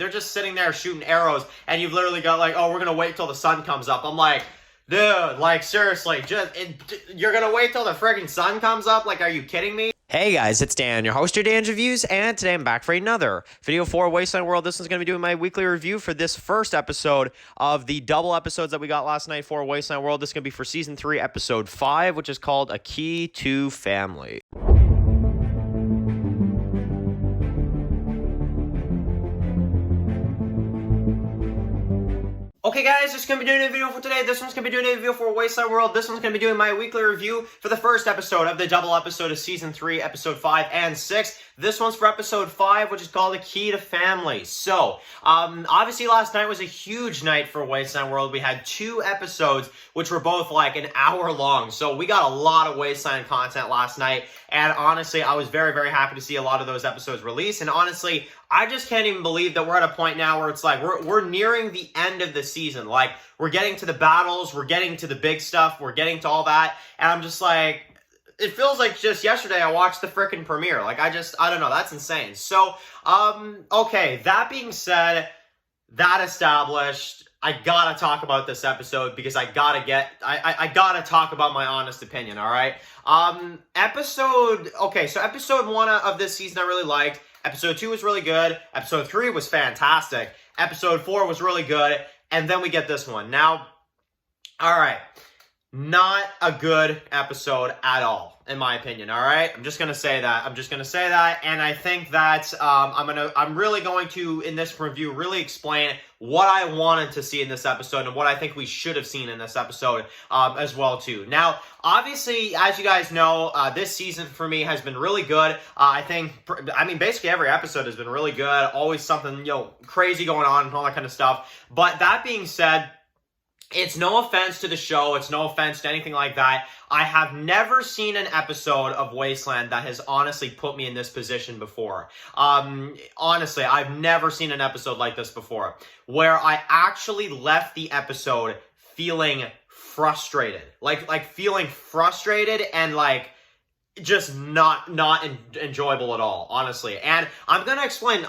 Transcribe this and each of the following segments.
they're just sitting there shooting arrows, and you've literally got like, oh, we're gonna wait till the sun comes up. I'm like, dude, like seriously, you're gonna wait till the friggin' sun comes up? Like, are you kidding me? Hey guys, it's Dan, your host of TWD Reviews, and today I'm back for another video for Wasteland World. This one's going to be doing my weekly review for this first episode of the double episodes that we got last night for Wasteland World. This is going to be for Season 3, Episode 5, which is called A Key to Family. Okay guys, this is going to be doing a video for today. This one's going to be doing a video for Wasteland World. This one's going to be doing my weekly review for the first episode of the double episode of Season 3, Episode 5 and 6. This one's for Episode 5, which is called A Key to Family. So, obviously last night was a huge night for Wasteland World. We had 2 episodes, which were both like an hour long. So we got a lot of Wasteland content last night. And honestly, I was very, very happy to see a lot of those episodes released. And honestly, I just can't even believe that we're at a point now where it's like we're nearing the end of the season. Like, we're getting to the battles, we're getting to the big stuff, we're getting to all that, and I'm just like, it feels like just yesterday I watched the frickin' premiere. Like, I don't know, that's insane. So, okay, that being said, that established, I gotta talk about this episode because I gotta talk about my honest opinion, alright? So episode 1 of this season I really liked. Episode 2 was really good. Episode 3 was fantastic. Episode 4 was really good. And then we get this one. Now, alright, not a good episode at all, in my opinion, alright? I'm just gonna say that. And I think that I'm really going to, in this review, really explain what I wanted to see in this episode and what I think we should have seen in this episode as well, too. Now, obviously, as you guys know, this season for me has been really good. I mean, basically every episode has been really good. Always something, crazy going on and all that kind of stuff. But that being said, it's no offense to the show. It's no offense to anything like that. I have never seen an episode of Wasteland that has honestly put me in this position before. Honestly, I've never seen an episode like this before, where I actually left the episode feeling frustrated. Like feeling frustrated and like just not enjoyable at all, honestly. And I'm gonna explain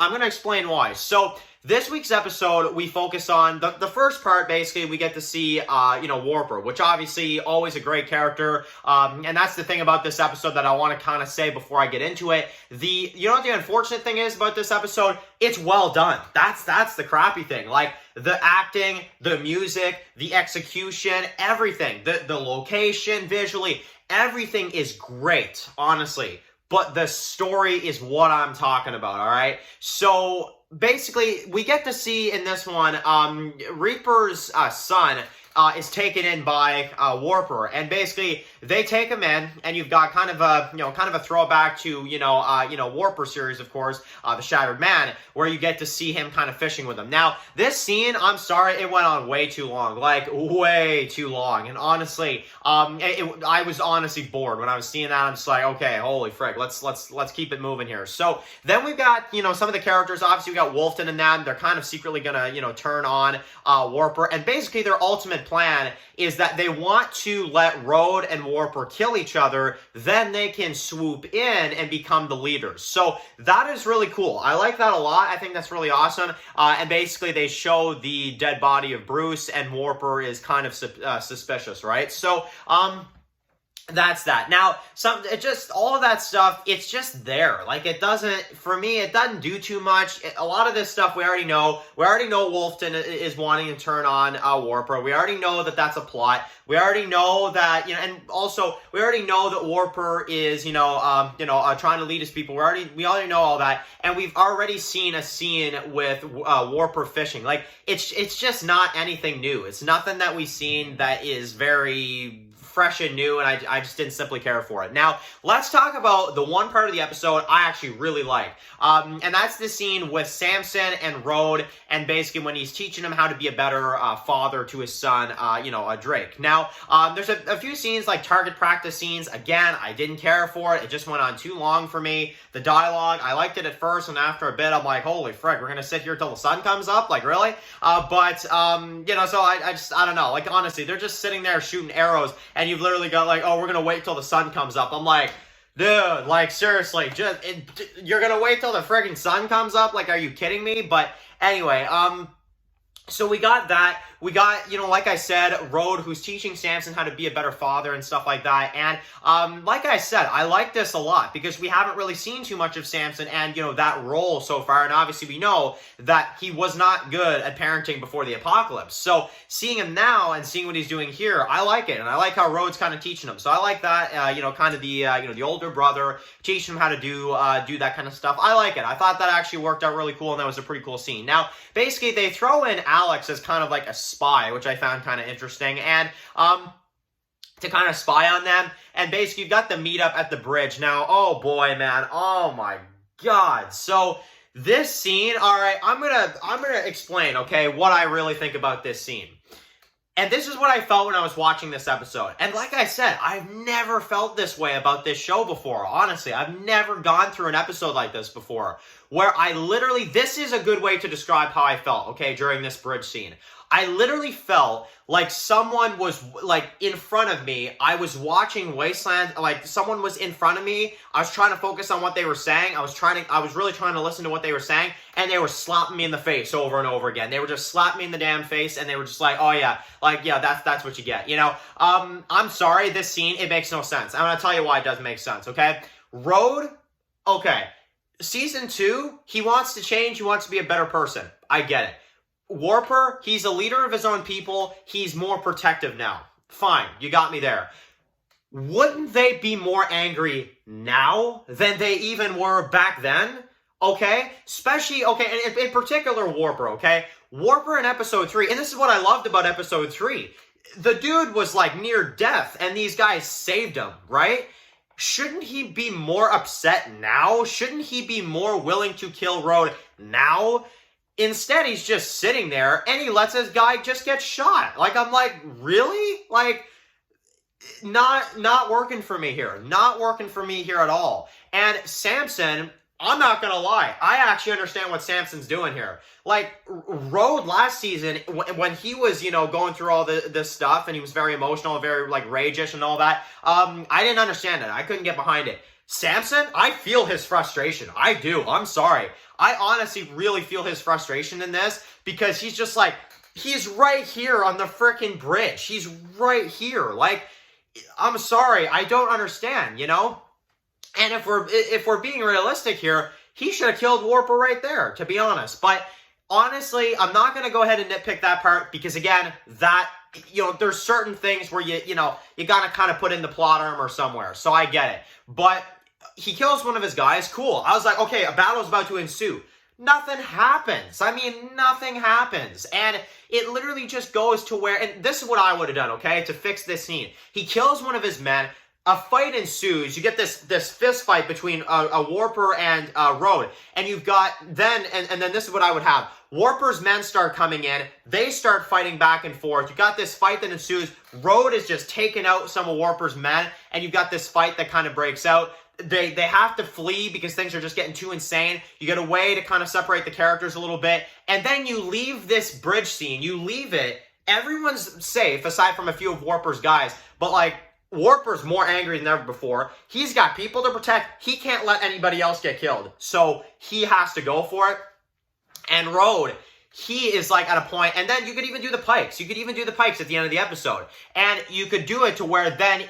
why. So this week's episode, we focus on the first part. Basically, we get to see, Warper, which obviously always a great character. And that's the thing about this episode that I want to kind of say before I get into it. You know what the unfortunate thing is about this episode? It's well done. That's the crappy thing. Like, the acting, the music, the execution, everything, the location, visually, everything is great, honestly. But the story is what I'm talking about, all right? So basically, we get to see in this one, Reaper's son is taken in by Warper, and basically they take him in, and you've got kind of a throwback to Warper series, of course, the Shattered Man, where you get to see him kind of fishing with him. Now, this scene, I'm sorry, it went on way too long, like way too long, and honestly, I was honestly bored when I was seeing that. I'm just like, okay, holy frick, let's keep it moving here. So then we've got some of the characters. Obviously, we got Wolfton and them. They're kind of secretly gonna turn on Warper, and basically their ultimate plan is that they want to let Road and Warper kill each other, then they can swoop in and become the leaders. So that is really cool. I like that a lot. I think that's really awesome. And basically they show the dead body of Bruce, and Warper is kind of suspicious, right? So, that's that. Now, all of that stuff, it's just there. Like, for me, it doesn't do too much. A lot of this stuff we already know. We already know Wolfton is wanting to turn on Warper. We already know that that's a plot. We already know that, and also, we already know that Warper is, trying to lead his people. We already know all that. And we've already seen a scene with Warper fishing. Like, it's just not anything new. It's nothing that we've seen that is very fresh and new, and I just didn't simply care for it. Now, let's talk about the one part of the episode I actually really like. And that's the scene with Samson and Road, and basically when he's teaching him how to be a better father to his son, Drake. Now, there's a few scenes, like target practice scenes. Again, I didn't care for it. It just went on too long for me. The dialogue, I liked it at first, and after a bit, I'm like, holy frick, we're gonna sit here till the sun comes up? Like, really? So I don't know. Like, honestly, they're just sitting there shooting arrows, and you've literally got like, oh, we're gonna wait till the sun comes up. I'm like, dude, like, seriously, you're gonna wait till the friggin' sun comes up? Like, are you kidding me? But Anyway, so we got that. We got, like I said, Road, who's teaching Samson how to be a better father and stuff like that. And like I said, I like this a lot because we haven't really seen too much of Samson and, that role so far. And obviously we know that he was not good at parenting before the apocalypse. So seeing him now and seeing what he's doing here, I like it. And I like how Road's kind of teaching him. So I like that, kind of the older brother teaching him how to do that kind of stuff. I like it. I thought that actually worked out really cool and that was a pretty cool scene. Now, basically they throw in Alex as kind of like a spy, which I found kind of interesting, and to kind of spy on them, and basically you've got the meetup at the bridge. Now, oh boy, man, oh my god. So this scene, all right, I'm gonna explain, okay, what I really think about this scene. And this is what I felt when I was watching this episode. And like I said, I've never felt this way about this show before. Honestly, I've never gone through an episode like this before, where I literally, this is a good way to describe how I felt, okay, during this bridge scene. I literally felt like someone was, like, in front of me. I was watching Wasteland, like, someone was in front of me. I was trying to focus on what they were saying. I was really trying to listen to what they were saying, and they were slapping me in the face over and over again. They were just slapping me in the damn face, and they were just like, oh yeah, like, yeah, that's what you get, I'm sorry, this scene, it makes no sense. I'm gonna tell you why it doesn't make sense, okay? Road, okay. Season 2, he wants to change, he wants to be a better person. I get it. Warper, he's a leader of his own people. He's more protective now. Fine, you got me there. Wouldn't they be more angry now than they even were back then? Okay? Especially, okay, and in particular Warper, okay? Warper in episode 3, and this is what I loved about episode 3. The dude was like near death, and these guys saved him, right? Shouldn't he be more upset now? Shouldn't he be more willing to kill Road now? Instead, he's just sitting there, and he lets his guy just get shot. Like, I'm like, really? Like, not working for me here. Not working for me here at all. And Samson, I'm not gonna lie, I actually understand what Samson's doing here. Like, Road last season, when he was, going through all this stuff, and he was very emotional, very, like, rage-ish and all that, I didn't understand it. I couldn't get behind it. Samson, I feel his frustration. I do. I'm sorry. I honestly really feel his frustration in this because he's just like, he's right here on the frickin' bridge. He's right here. Like, I'm sorry. I don't understand, And if we're being realistic here, he should have killed Warper right there, to be honest. But honestly, I'm not going to go ahead and nitpick that part because, again, that, there's certain things where you got to kind of put in the plot armor somewhere. So I get it. But he kills one of his guys. Cool. I was like, okay, a battle's about to ensue. Nothing happens. I mean, nothing happens. And it literally just goes to where, and this is what I would have done, okay, to fix this scene. He kills one of his men. A fight ensues. You get this fist fight between a Warper and Road. And you've got then, and then this is what I would have. Warper's men start coming in. They start fighting back and forth. You got this fight that ensues. Road is just taking out some of Warper's men. And you've got this fight that kind of breaks out. They have to flee because things are just getting too insane. You get a way to kind of separate the characters a little bit. And then you leave this bridge scene. You leave it. Everyone's safe aside from a few of Warper's guys. But like, Warper's more angry than ever before. He's got people to protect. He can't let anybody else get killed. So he has to go for it. And Road, he is like at a point, and then you could even do the pikes. You could even do the pikes at the end of the episode. And you could do it to where then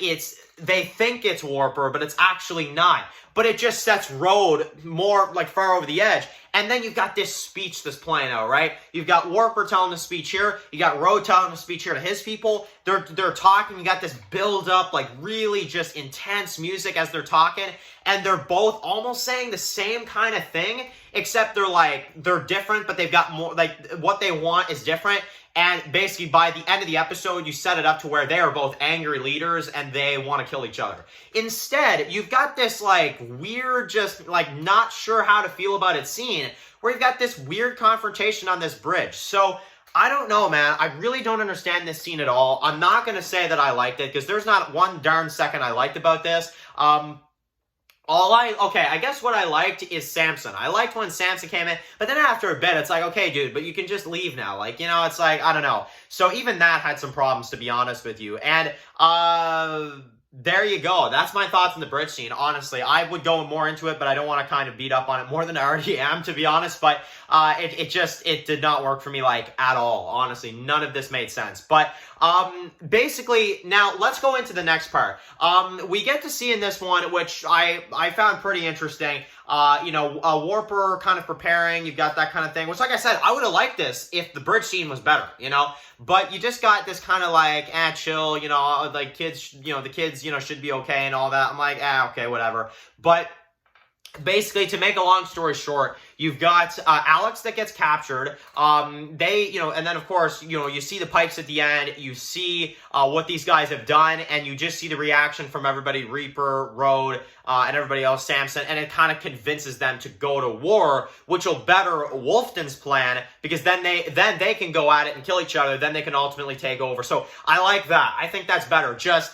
they think it's Warper, but it's actually not. But it just sets Road more like far over the edge. And then you've got this speech that's playing out, right? You've got Warper telling a speech here. You got Road telling a speech here to his people. They're talking. You got this build up, like really just intense music as they're talking. And they're both almost saying the same kind of thing, except they're different, but they've got more, like what they want is different. And basically by the end of the episode, you set it up to where they are both angry leaders and they want to kill each other. Instead, you've got this like weird, just like not sure how to feel about it scene where you've got this weird confrontation on this bridge. So I don't know, man. I really don't understand this scene at all. I'm not going to say that I liked it because there's not one darn second I liked about this. I guess what I liked is Samson. I liked when Samson came in, but then after a bit, it's like, okay, dude, but you can just leave now. Like, it's like, I don't know. So even that had some problems, to be honest with you. And, there you go. That's my thoughts on the bridge scene. Honestly, I would go more into it, but I don't want to kind of beat up on it more than I already am, to be honest. But it did not work for me, like, at all. Honestly, none of this made sense. But basically, now let's go into the next part. We get to see in this one, which I found pretty interesting. You know, a warper kind of preparing. You've got that kind of thing. Which, like I said, I would have liked this if the bridge scene was better. You know. But you just got this kind of like, chill, you know, like kids, you know, the kids, you know, should be okay and all that. I'm like, okay, whatever. But basically, to make a long story short, you've got Alex that gets captured. You know, and then of course, you know, you see the Pikes at the end. You see what these guys have done, and you just see the reaction from everybody, Reaper, Road, and everybody else, Samson, and it kind of convinces them to go to war, which will better Wolfden's plan, because then they can go at it and kill each other. Then they can ultimately take over. So I like that. I think that's better. Just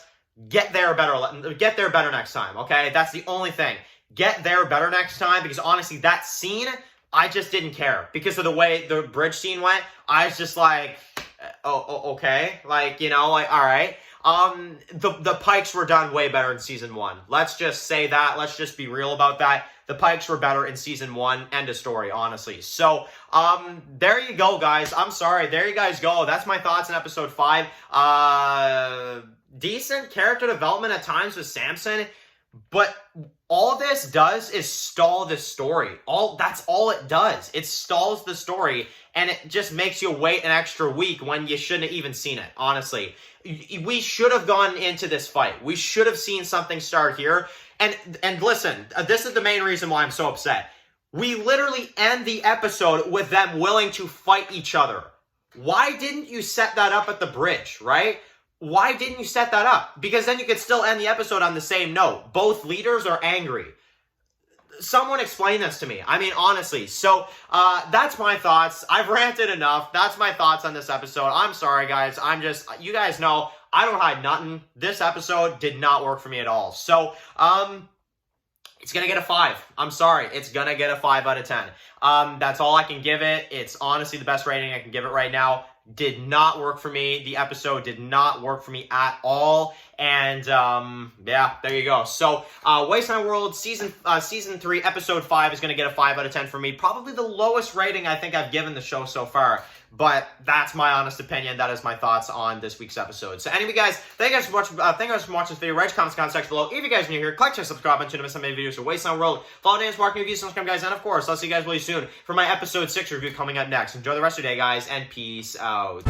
get there better next time. Okay, that's the only thing. Get there better next time, because honestly, that scene, I just didn't care because of the way the bridge scene went. I was just like, oh, okay, like, you know, like, all right. The Pikes were done way better in season 1. Let's just say that. Let's just be real about that. The Pikes were better in season 1. End of story, honestly. So, there you go, guys. I'm sorry. There you guys go. That's my thoughts on episode 5. Decent character development at times with Samson, but all this does is stall the story. That's all it does. It stalls the story, and it just makes you wait an extra week when you shouldn't have even seen it, honestly. We should have gone into this fight. We should have seen something start here. And listen, this is the main reason why I'm so upset. We literally end the episode with them willing to fight each other. Why didn't you set that up at the bridge, right? Why didn't you set that up? Because then you could still end the episode on the same note. Both leaders are angry. Someone explain this to me. I mean, honestly. So, that's my thoughts. I've ranted enough. That's my thoughts on this episode. I'm sorry, guys. You guys know, I don't hide nothing. This episode did not work for me at all. So, it's gonna get a 5. I'm sorry. It's gonna get a 5 out of 10. That's all I can give it. It's honestly the best rating I can give it right now. Did not work for me. The episode did not work for me at all. And, yeah, there you go. So, Wasteland World Season 3, Episode 5 is going to get a 5 out of 10 for me. Probably the lowest rating I think I've given the show so far. But that's my honest opinion. That is my thoughts on this week's episode. So anyway, guys, thank you guys for watching. Thank you guys for watching this video. Write your comments in the comment section below. If you guys are new here, click, share, subscribe, and tune in to miss some of my videos for Wasteland World. Follow Dan's Walking Reviews, subscribe, guys, and of course, I'll see you guys really soon for my episode 6 review coming up next. Enjoy the rest of your day, guys, and peace out.